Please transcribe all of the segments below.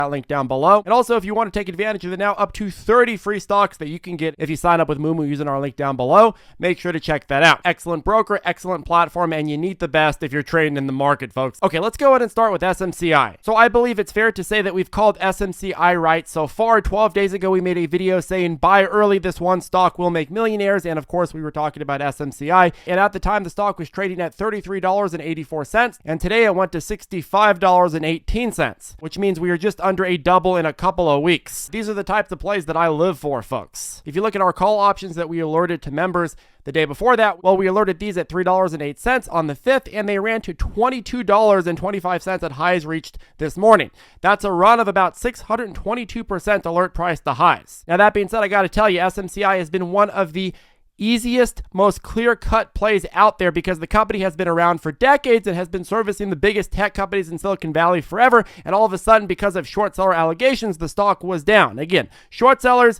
that link down below. And also, if you want to take advantage of the now up to 30 free stocks that you can get if you sign up with Moomoo using our link down below, make sure to check that out. Excellent broker, excellent platform, and you need the best if you're trading in the market, folks. Okay, let's go ahead and start with SMCI. So I believe it's fair to say that we've called SMCI right so far. 12 days ago, we made a video saying buy early, this one stock will make millionaires. And of course, we were talking about SMCI. And at the time, the stock was trading at $33.84. And today it went to $65.18, which means we are just under a double in a couple of weeks. These are the types of plays that I live for, folks. If you look at our call options that we alerted to members the day before that, well, we alerted these at $3.08 on the 5th, and they ran to $22.25 at highs reached this morning. That's a run of about 622% alert price to highs. Now, that being said, I got to tell you, SMCI has been one of the easiest, most clear-cut plays out there because the company has been around for decades and has been servicing the biggest tech companies in Silicon Valley forever, and all of a sudden, because of short seller allegations, the stock was down. Again, short sellers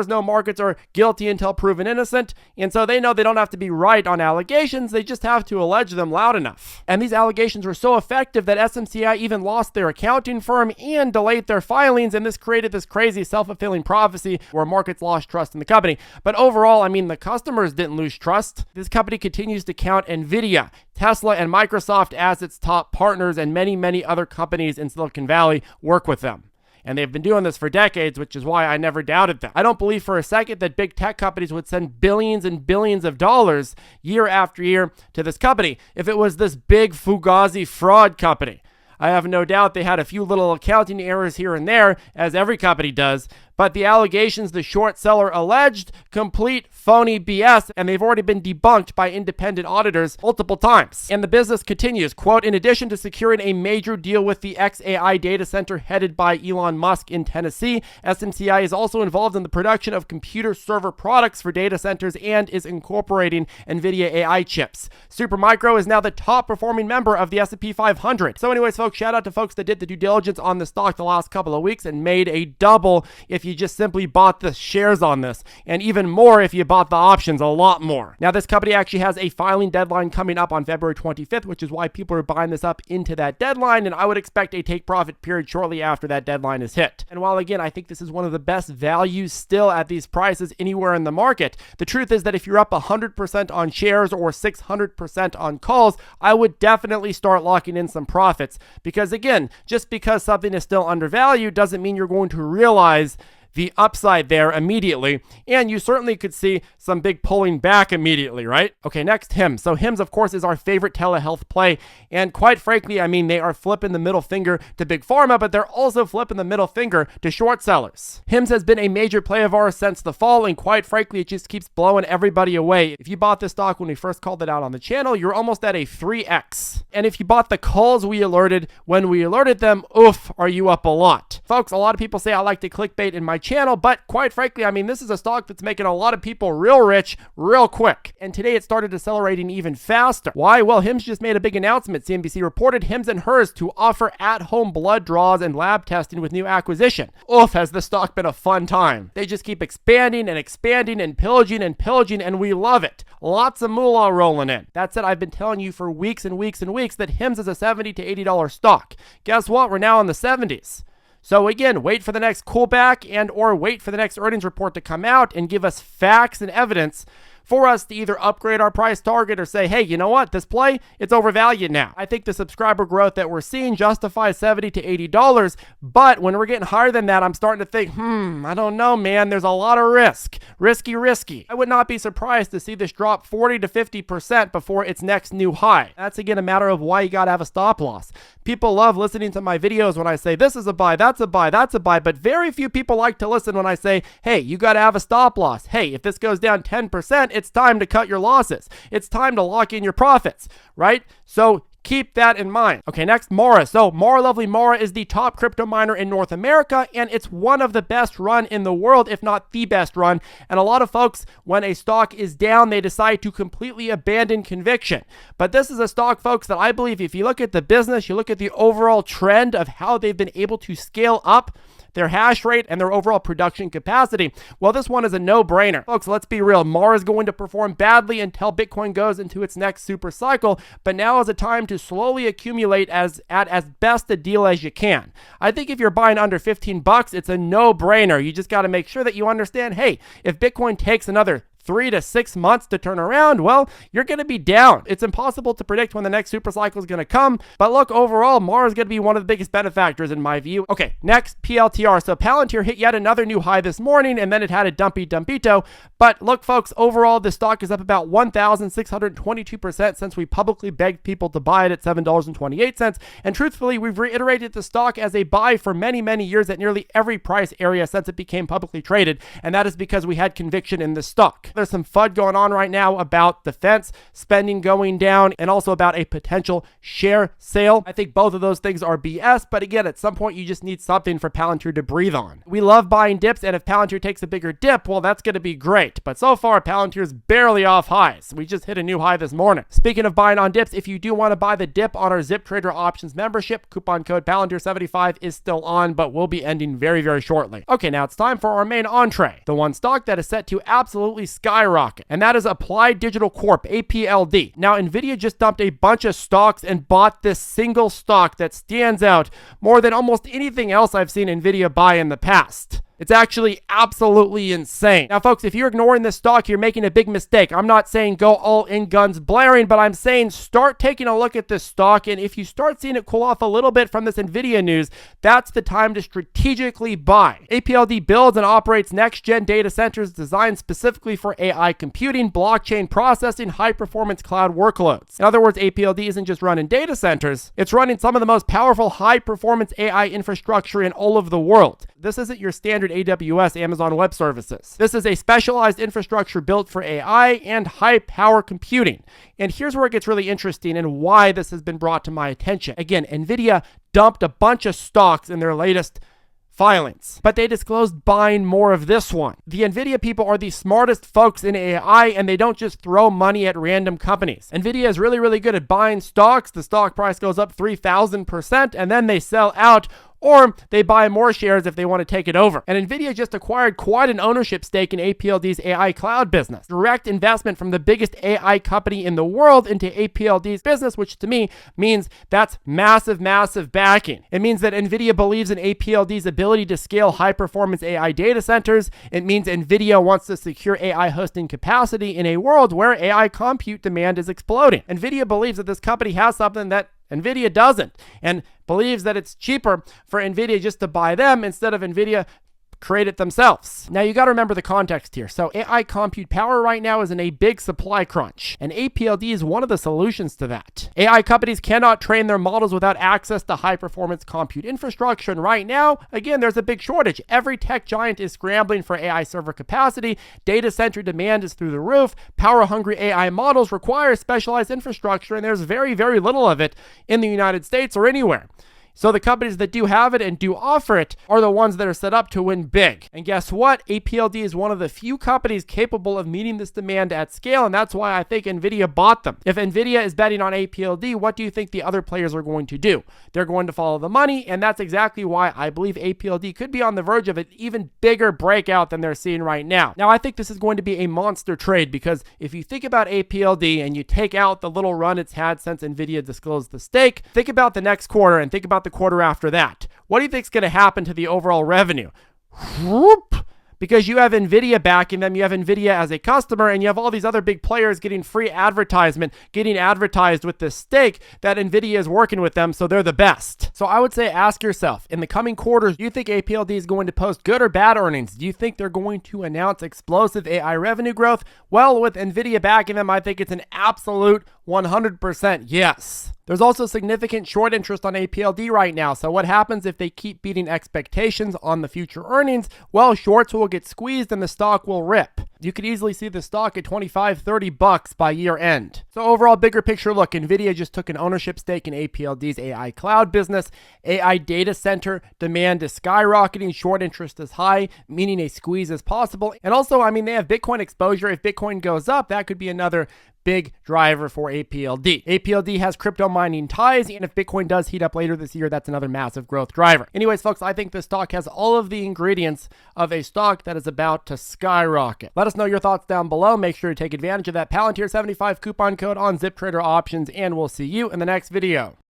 know markets are guilty until proven innocent, and so they know they don't have to be right on allegations, they just have to allege them loud enough. And these allegations were so effective that SMCI even lost their accounting firm and delayed their filings, and this created this crazy self-fulfilling prophecy where markets lost trust in the company. But overall, I mean, the customers didn't lose trust. This company continues to count NVIDIA, Tesla, and Microsoft as its top partners, and many, many other companies in Silicon Valley work with them. And they've been doing this for decades, which is why I never doubted them. I don't believe for a second that big tech companies would send billions and billions of dollars year after year to this company if it was this big Fugazi fraud company. I have no doubt they had a few little accounting errors here and there, as every company does, but the allegations the short seller alleged, complete phony BS, and they've already been debunked by independent auditors multiple times. And the business continues, quote, in addition to securing a major deal with the xAI data center headed by Elon Musk in Tennessee, SMCI is also involved in the production of computer server products for data centers and is incorporating NVIDIA AI chips. Supermicro is now the top performing member of the S&P 500. So anyways, folks, shout out to folks that did the due diligence on the stock the last couple of weeks and made a double if you just simply bought the shares on this, and even more if you bought the options, a lot more. Now, this company actually has a filing deadline coming up on February 25th, which is why people are buying this up into that deadline, and I would expect a take profit period shortly after that deadline is hit. And while again, I think this is one of the best values still at these prices anywhere in the market, the truth is that if you're up 100% on shares or 600% on calls, I would definitely start locking in some profits, because again, just because something is still undervalued doesn't mean you're going to realize the upside there immediately, and you certainly could see some big pulling back immediately, right? Okay, next, Hims. So Hims, of course, is our favorite telehealth play, and quite frankly, I mean, they are flipping the middle finger to Big Pharma, but they're also flipping the middle finger to short sellers. Hims has been a major play of ours since the fall, and quite frankly, it just keeps blowing everybody away. If you bought this stock when we first called it out on the channel, you're almost at a 3x. And if you bought the calls we alerted when we alerted them, oof, are you up a lot. Folks, a lot of people say I like to clickbait in my channel, but quite frankly, I mean, this is a stock that's making a lot of people real rich real quick, and today it started accelerating even faster. Why? Well, Hims just made a big announcement. CNBC reported Hims and Hers to offer at-home blood draws and lab testing with new acquisition. Oof, has this stock been a fun time. They just keep expanding and expanding and pillaging, and we love it. Lots of moolah rolling in. That said, I've been telling you for weeks and weeks and weeks that Hims is a $70 to $80 stock. Guess what? We're now in the 70s. So again, wait for the next coolback and or wait for the next earnings report to come out and give us facts and evidence for us to either upgrade our price target or say, hey, you know what, this play, it's overvalued now. I think the subscriber growth that we're seeing justifies $70 to $80, but when we're getting higher than that, I'm starting to think, I don't know, man, there's a lot of risk. Risky. I would not be surprised to see this drop 40 to 50% before its next new high. That's again a matter of why you gotta have a stop loss. People love listening to my videos when I say this is a buy, that's a buy, but very few people like to listen when I say, hey, you gotta have a stop loss. Hey, if this goes down 10%, it's time to cut your losses. It's time to lock in your profits, right? So keep that in mind. Okay, next, Mara. So Mara Lovely Mara is the top crypto miner in North America, and it's one of the best run in the world, if not the best run. And a lot of folks, when a stock is down, they decide to completely abandon conviction. But this is a stock, folks, that I believe if you look at the business, you look at the overall trend of how they've been able to scale up their hash rate and their overall production capacity, well, this one is a no-brainer. Folks, let's be real. Mara is going to perform badly until Bitcoin goes into its next super cycle, but now is a time to slowly accumulate as best a deal as you can. I think if you're buying under 15 bucks, it's a no-brainer. You just got to make sure that you understand, hey, if Bitcoin takes another 3 to 6 months to turn around, well, you're going to be down. It's impossible to predict when the next super cycle is going to come, but look, overall, Mara is going to be one of the biggest benefactors in my view. Okay, next, PLTR. So Palantir hit yet another new high this morning, and then it had a dumpito. But look, folks, overall, the stock is up about 1,622% since we publicly begged people to buy it at $7.28. And truthfully, we've reiterated the stock as a buy for many, many years at nearly every price area since it became publicly traded, and that is because we had conviction in the stock. There's some FUD going on right now about defense spending going down and also about a potential share sale. I think both of those things are BS, but again, at some point you just need something for Palantir to breathe on. We love buying dips, and if Palantir takes a bigger dip, well, that's going to be great. But so far, Palantir is barely off highs. We just hit a new high this morning. Speaking of buying on dips, if you do want to buy the dip on our Zip Trader options membership, coupon code Palantir75 is still on, but will be ending very, very shortly. Okay, now it's time for our main entree, the one stock that is set to absolutely skyrocket, and that is Applied Digital Corp, APLD. Now, NVIDIA just dumped a bunch of stocks and bought this single stock that stands out more than almost anything else I've seen NVIDIA buy in the past. It's actually absolutely insane. Now, folks, if you're ignoring this stock, you're making a big mistake. I'm not saying go all in guns blaring, but I'm saying start taking a look at this stock, and if you start seeing it cool off a little bit from this NVIDIA news, that's the time to strategically buy. APLD builds and operates next-gen data centers designed specifically for AI computing, blockchain processing, high-performance cloud workloads. In other words, APLD isn't just running data centers, it's running some of the most powerful high-performance AI infrastructure in all of the world. This isn't your standard AWS, Amazon Web Services. This is a specialized infrastructure built for AI and high power computing. And here's where it gets really interesting and why this has been brought to my attention. Again, NVIDIA dumped a bunch of stocks in their latest filings, but they disclosed buying more of this one. The NVIDIA people are the smartest folks in AI, and they don't just throw money at random companies. NVIDIA is really, really good at buying stocks. The stock price goes up 3,000%, and then they sell out, or they buy more shares if they want to take it over. And NVIDIA just acquired quite an ownership stake in APLD's AI cloud business. Direct investment from the biggest AI company in the world into APLD's business, which to me means that's massive, massive backing. It means that NVIDIA believes in APLD's ability to scale high-performance AI data centers. It means NVIDIA wants to secure AI hosting capacity in a world where AI compute demand is exploding. NVIDIA believes that this company has something that NVIDIA doesn't, and believes that it's cheaper for NVIDIA just to buy them instead of NVIDIA create it themselves. Now, you got to remember the context here. So AI compute power right now is in a big supply crunch, and APLD is one of the solutions to that. AI companies cannot train their models without access to high-performance compute infrastructure, and right now, again, there's a big shortage. Every tech giant is scrambling for AI server capacity. Data center demand is through the roof. Power-hungry AI models require specialized infrastructure, and there's very, very little of it in the United States or anywhere. So the companies that do have it and do offer it are the ones that are set up to win big. And guess what? APLD is one of the few companies capable of meeting this demand at scale, and that's why I think NVIDIA bought them. If NVIDIA is betting on APLD, what do you think the other players are going to do? They're going to follow the money, and that's exactly why I believe APLD could be on the verge of an even bigger breakout than they're seeing right now. Now, I think this is going to be a monster trade, because if you think about APLD and you take out the little run it's had since NVIDIA disclosed the stake, think about the next quarter and think about the quarter after that. What do you think is going to happen to the overall revenue? Whoop! Because you have NVIDIA backing them, you have NVIDIA as a customer, and you have all these other big players getting free advertisement, getting advertised with this stake that NVIDIA is working with them, so they're the best. So I would say ask yourself, in the coming quarters, do you think APLD is going to post good or bad earnings? Do you think they're going to announce explosive AI revenue growth? Well, with NVIDIA backing them, I think it's an absolute 100% yes. There's also significant short interest on APLD right now, so what happens if they keep beating expectations on the future earnings? Well, shorts will get squeezed and the stock will rip. You could easily see the stock at $25-30 by year end. So overall, bigger picture look, NVIDIA just took an ownership stake in APLD's AI cloud business. AI data center demand is skyrocketing, short interest is high, meaning a squeeze is possible. And also, I mean, they have Bitcoin exposure. If Bitcoin goes up, that could be another big driver for APLD. APLD has crypto mining ties, and if Bitcoin does heat up later this year, that's another massive growth driver. Anyways, folks, I think this stock has all of the ingredients of a stock that is about to skyrocket. Let us us know your thoughts down below. Make sure to take advantage of that Palantir 75 coupon code on ZipTrader options, and we'll see you in the next video.